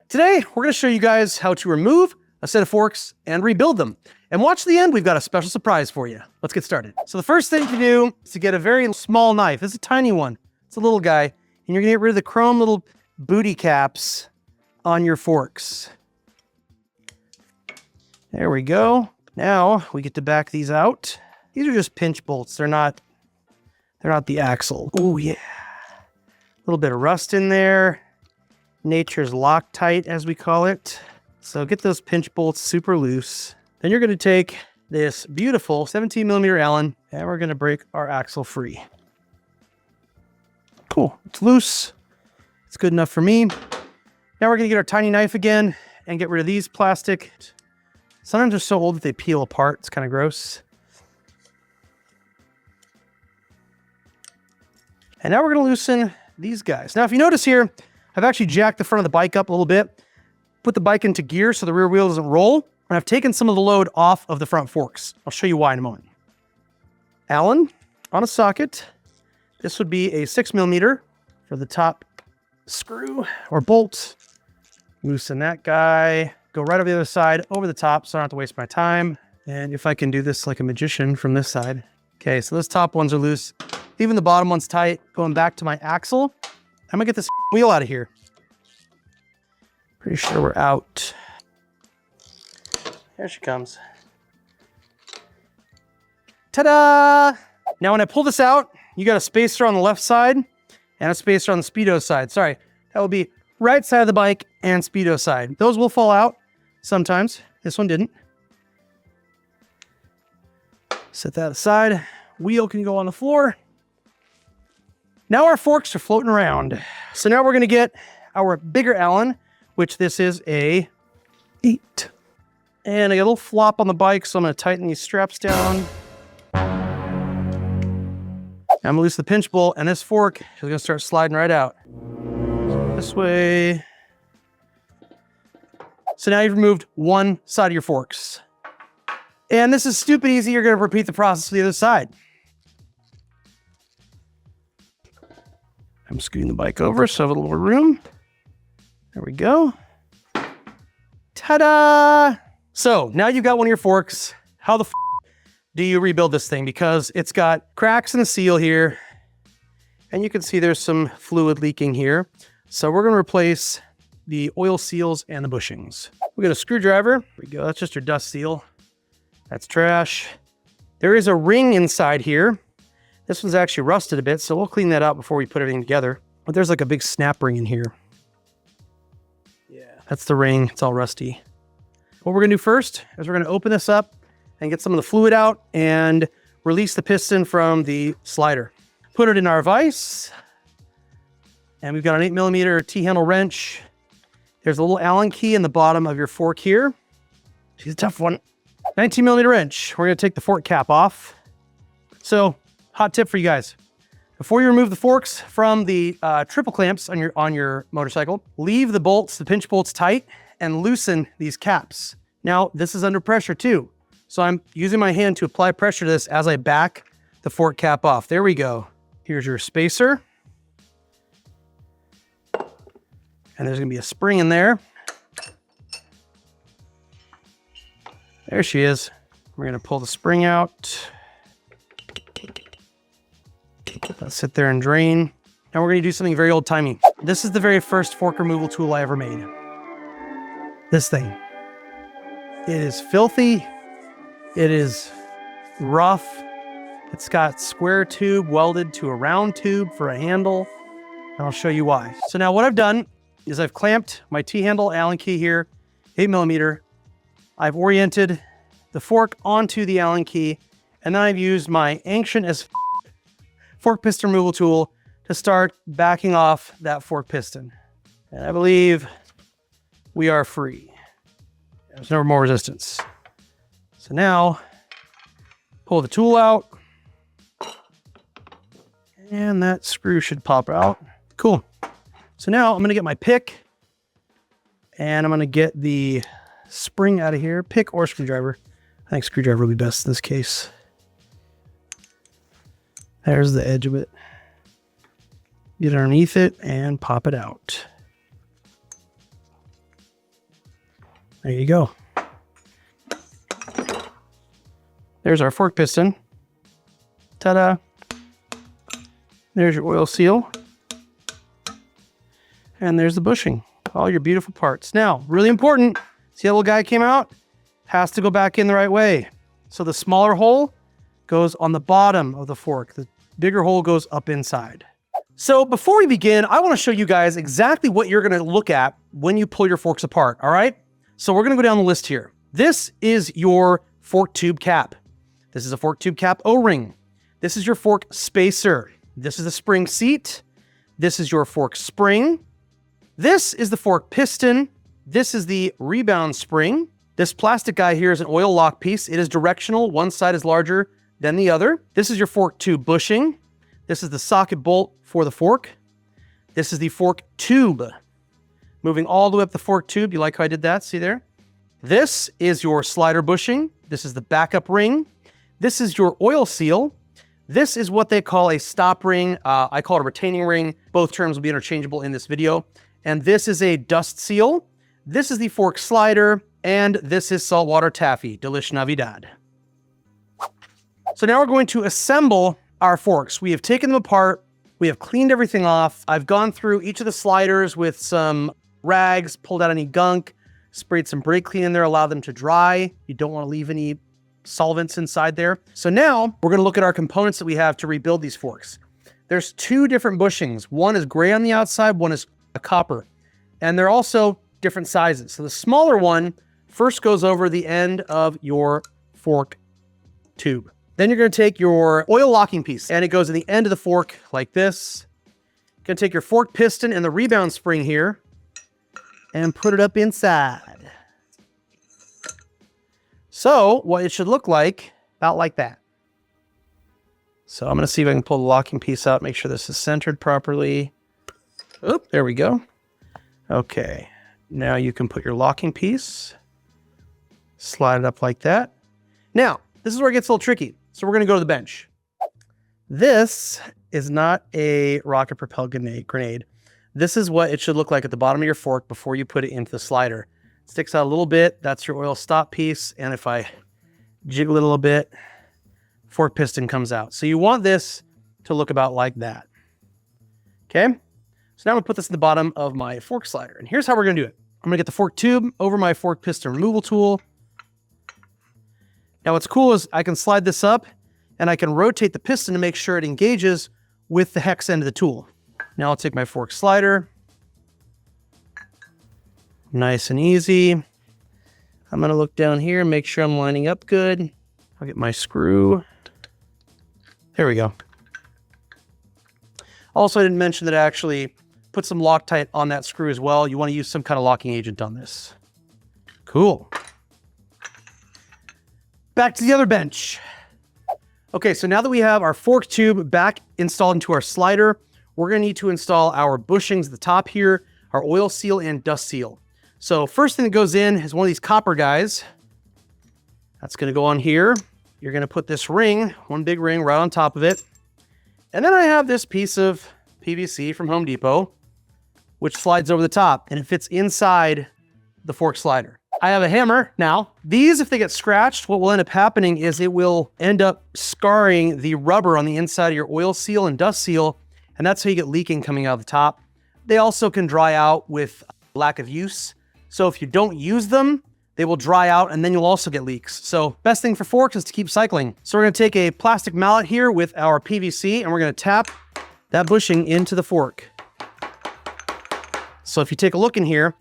Today, we're gonna show you guys how to remove a set of forks and rebuild them. And watch the end, we've got a special surprise for you. Let's get started. So the first thing to do is to get a very small knife. It's a tiny one. It's a little guy. And you're gonna get rid of the chrome little booty caps on your forks. There we go. Now we get to back these out. These are just pinch bolts. They're not the axle. Oh yeah. A little bit of rust in there. Nature's Loctite, as we call it. So get those pinch bolts super loose. Then you're gonna take this beautiful 17mm Allen and we're gonna break our axle free. Cool, it's loose. It's good enough for me. Now we're gonna get our tiny knife again and get rid of these plastic. Sometimes they're so old that they peel apart. It's kind of gross. And now we're gonna loosen these guys. Now, if you notice here, I've actually jacked the front of the bike up a little bit, put the bike into gear so the rear wheel doesn't roll, and I've taken some of the load off of the front forks. I'll show you why in a moment. Allen on a socket. This would be a 6mm for the top screw or bolt. Loosen that guy. Go right over the other side, over the top, so I don't have to waste my time. And if I can do this like a magician from this side. Okay, so those top ones are loose. Even the bottom one's tight. Going back to my axle. I'm gonna get this wheel out of here. Pretty sure we're out. There she comes. Ta-da! Now when I pull this out, you got a spacer on the left side and a spacer on the Speedo side. Sorry, that will be right side of the bike and Speedo side. Those will fall out sometimes. This one didn't. Set that aside. Wheel can go on the floor. Now our forks are floating around. So now we're gonna get our bigger Allen, which this is a 8. And I got a little flop on the bike, so I'm gonna tighten these straps down. I'm gonna loosen the pinch bolt, and this fork is gonna start sliding right out. This way. So now you've removed one side of your forks. And this is stupid easy. You're gonna repeat the process for the other side. I'm scooting the bike over so I have a little more room. There we go. Ta-da! So now you've got one of your forks. How the f do you rebuild this thing? Because it's got cracks in the seal here. And you can see there's some fluid leaking here. So we're gonna replace the oil seals and the bushings. We got a screwdriver. There we go, that's just your dust seal. That's trash. There is a ring inside here. This one's actually rusted a bit, so we'll clean that out before we put everything together. But there's like a big snap ring in here. Yeah, that's the ring. It's all rusty. What we're gonna do first is we're gonna open this up and get some of the fluid out and release the piston from the slider. Put it in our vise. And we've got an 8mm T-handle wrench. There's a little Allen key in the bottom of your fork here. She's a tough one. 19mm wrench. We're gonna take the fork cap off. So, hot tip for you guys. Before you remove the forks from the triple clamps on your motorcycle, leave the bolts, the pinch bolts tight, and loosen these caps. Now, this is under pressure too. So I'm using my hand to apply pressure to this as I back the fork cap off. There we go. Here's your spacer. And there's gonna be a spring in there. There she is. We're gonna pull the spring out. Let's sit there and drain. Now we're gonna do something very old-timey. This is the very first fork removal tool I ever made. This thing. It is filthy. It is rough. It's got square tube welded to a round tube for a handle. And I'll show you why. So now what I've done is I've clamped my T-handle Allen key here, 8mm. I've oriented the fork onto the Allen key, and then I've used my ancient as fork piston removal tool to start backing off that fork piston. And I believe we are free. There's no more resistance. So now, pull the tool out. And that screw should pop out. Cool. So now I'm gonna get my pick and I'm gonna get the spring out of here. Pick or screwdriver. I think screwdriver will be best in this case. There's the edge of it. Get underneath it and pop it out. There you go. There's our fork piston. Ta-da. There's your oil seal. And there's the bushing. All your beautiful parts. Now, really important, see that little guy came out? Has to go back in the right way. So the smaller hole goes on the bottom of the fork. The bigger hole goes up inside. So before we begin, I want to show you guys exactly what you're going to look at when you pull your forks apart, all right? So we're going to go down the list here. This is your fork tube cap. This is a fork tube cap O-ring. This is your fork spacer. This is the spring seat. This is your fork spring. This is the fork piston. This is the rebound spring. This plastic guy here is an oil lock piece. It is directional. One side is larger than the other. This is your fork tube bushing. This is the socket bolt for the fork. This is the fork tube. Moving all the way up the fork tube. You like how I did that? See there? This is your slider bushing. This is the backup ring. This is your oil seal. This is what they call a stop ring. I call it a retaining ring. Both terms will be interchangeable in this video. And this is a dust seal. This is the fork slider. And this is saltwater taffy. Delish Navidad. So now we're going to assemble our forks. We have taken them apart. We have cleaned everything off. I've gone through each of the sliders with some rags, pulled out any gunk, sprayed some brake clean in there, allowed them to dry. You don't want to leave any solvents inside there. So now we're going to look at our components that we have to rebuild these forks. There's two different bushings. One is gray on the outside, one is a copper. And they're also different sizes. So the smaller one first goes over the end of your fork tube. Then you're going to take your oil locking piece and it goes in the end of the fork like this. You're going to take your fork piston and the rebound spring here and put it up inside. So what it should look like, about like that. So I'm going to see if I can pull the locking piece out, make sure this is centered properly. Oop, there we go. Okay, now you can put your locking piece, slide it up like that. Now, this is where it gets a little tricky. So we're going to go to the bench. This is not a rocket propelled grenade. This is what it should look like at the bottom of your fork before you put it into the slider. It sticks out a little bit. That's your oil stop piece. And if I jiggle it a little bit, fork piston comes out. So you want this to look about like that. Okay. So now I'm going to put this in the bottom of my fork slider. And here's how we're going to do it. I'm going to get the fork tube over my fork piston removal tool. Now what's cool is I can slide this up and I can rotate the piston to make sure it engages with the hex end of the tool. Now I'll take my fork slider. Nice and easy. I'm going to look down here and make sure I'm lining up good. I'll get my screw. There we go. Also, I didn't mention that I actually put some Loctite on that screw as well. You want to use some kind of locking agent on this. Cool. Back to the other bench. Okay, so now that we have our fork tube back installed into our slider, we're going to need to install our bushings at the top here, our oil seal and dust seal. So first thing that goes in is one of these copper guys. That's going to go on here. You're going to put this ring, one big ring right on top of it. And then I have this piece of PVC from Home Depot, which slides over the top and it fits inside the fork slider. I have a hammer now. These, if they get scratched, what will end up happening is it will end up scarring the rubber on the inside of your oil seal and dust seal, and that's how you get leaking coming out of the top. They also can dry out with lack of use. So if you don't use them, they will dry out and then you'll also get leaks. So best thing for forks is to keep cycling. So we're gonna take a plastic mallet here with our PVC and we're gonna tap that bushing into the fork. So if you take a look in here,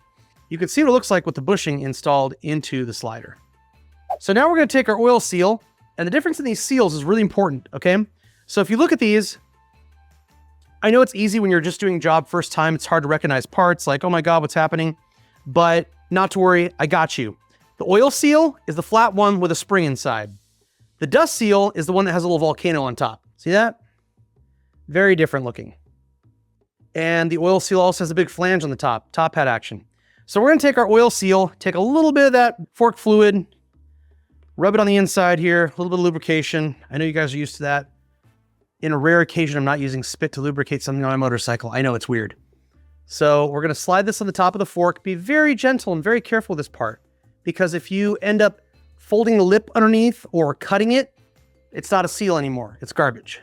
you can see what it looks like with the bushing installed into the slider. So now we're going to take our oil seal, and the difference in these seals is really important, okay? So if you look at these, I know it's easy when you're just doing a job first time. It's hard to recognize parts like, oh my God, what's happening? But not to worry, I got you. The oil seal is the flat one with a spring inside. The dust seal is the one that has a little volcano on top. See that? Very different looking. And the oil seal also has a big flange on the top hat action. So we're going to take our oil seal, take a little bit of that fork fluid, rub it on the inside here, a little bit of lubrication. I know you guys are used to that. In a rare occasion, I'm not using spit to lubricate something on my motorcycle. I know it's weird. So we're going to slide this on the top of the fork. Be very gentle and very careful with this part. because if you end up folding the lip underneath or cutting it, it's not a seal anymore. It's garbage.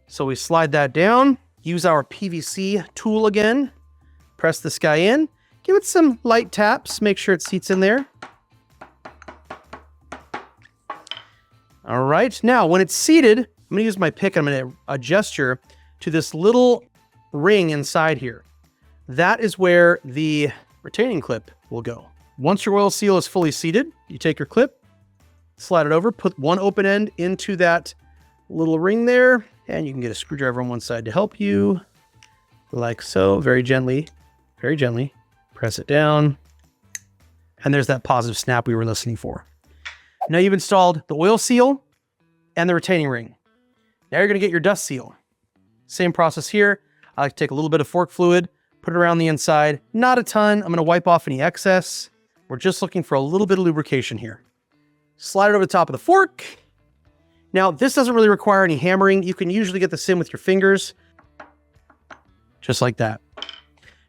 So we slide that down, use our PVC tool again, press this guy in, give it some light taps, make sure it seats in there. All right, now when it's seated, I'm gonna use my pick and I'm gonna adjust to this little ring inside here. That is where the retaining clip will go. Once your oil seal is fully seated, you take your clip, slide it over, put one open end into that little ring there, and you can get a screwdriver on one side to help you, like so, very gently, press it down, and there's that positive snap we were listening for. Now you've installed the oil seal and the retaining ring. Now you're gonna get your dust seal. Same process here. I like to take a little bit of fork fluid, put it around the inside, not a ton. I'm gonna wipe off any excess. We're just looking for a little bit of lubrication here. Slide it over the top of the fork. Now, this doesn't really require any hammering. You can usually get this in with your fingers, just like that.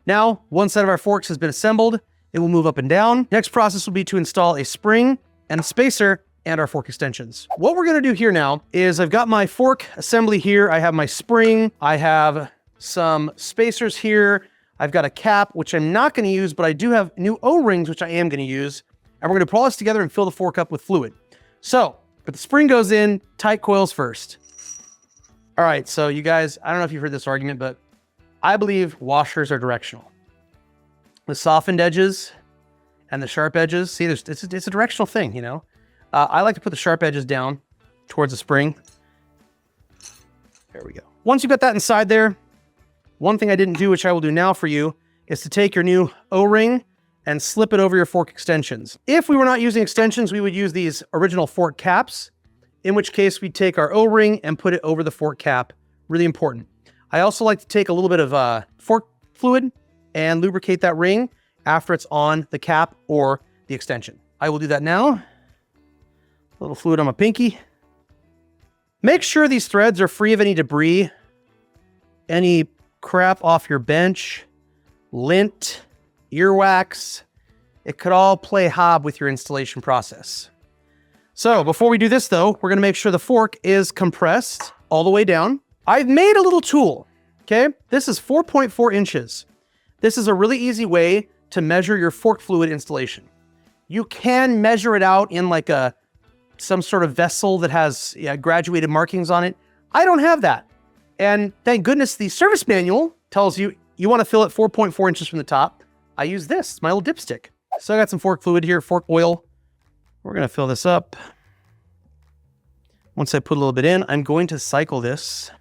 Now, one set of our forks has been assembled. It will move up and down. Next process will be to install a spring and a spacer and our fork extensions. What we're gonna do here now is I've got my fork assembly here. I have my spring. I have some spacers here. I've got a cap, which I'm not gonna use, but I do have new O-rings, which I am gonna use. And we're gonna pull this together and fill the fork up with fluid. So, but the spring goes in, tight coils first. All right, so you guys, I don't know if you've heard this argument, but I believe washers are directional. The softened edges and the sharp edges, see, it's a directional thing, you know? I like to put the sharp edges down towards the spring. There we go. Once you've got that inside there, one thing I didn't do, which I will do now for you, is to take your new O-ring and slip it over your fork extensions. If we were not using extensions, we would use these original fork caps, in which case we take our O-ring and put it over the fork cap. Really important. I also like to take a little bit of fork fluid and lubricate that ring after it's on the cap or the extension. I will do that now. A little fluid on my pinky. Make sure these threads are free of any debris, any crap off your bench, lint, earwax. It could all play hob with your installation process. So before we do this though, we're gonna make sure the fork is compressed all the way down. I've made a little tool, okay? This is 4.4 inches. This is a really easy way to measure your fork fluid installation. You can measure it out in like some sort of vessel that has graduated markings on it. I don't have that. And thank goodness the service manual tells you, you wanna fill it 4.4 inches from the top. I use this, my little dipstick. So I got some fork fluid here, fork oil. We're gonna fill this up. Once I put a little bit in, I'm going to cycle this.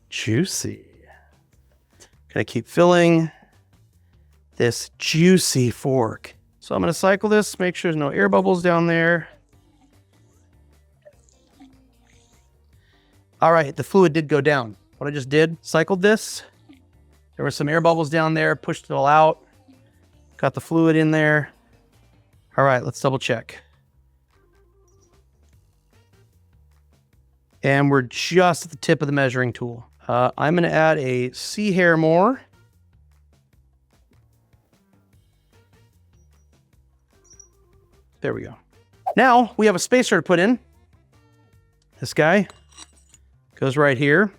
Juicy. Gonna keep filling this juicy fork. So I'm gonna cycle this, make sure there's no air bubbles down there. All right, the fluid did go down. What I just did, cycled this. There were some air bubbles down there, pushed it all out. Got the fluid in there. All right, let's double check. And we're just at the tip of the measuring tool. I'm gonna add a C hair more. There we go. Now we have a spacer to put in. This guy goes right here.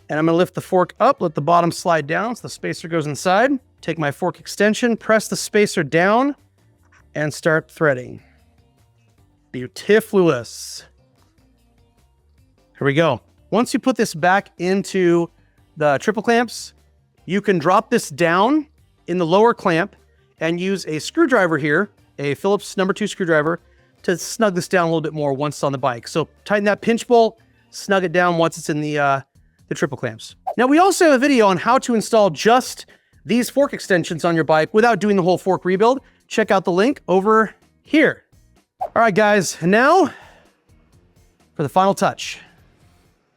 And I'm gonna lift the fork up, let the bottom slide down so the spacer goes inside. Take my fork extension, press the spacer down, and start threading. Beautifulous. Here we go. Once you put this back into the triple clamps, you can drop this down in the lower clamp and use a screwdriver here, a Phillips #2 screwdriver, to snug this down a little bit more once it's on the bike. So tighten that pinch bolt, snug it down once it's in the triple clamps. Now we also have a video on how to install just these fork extensions on your bike without doing the whole fork rebuild. Check out the link over here. All right, guys, and now for the final touch.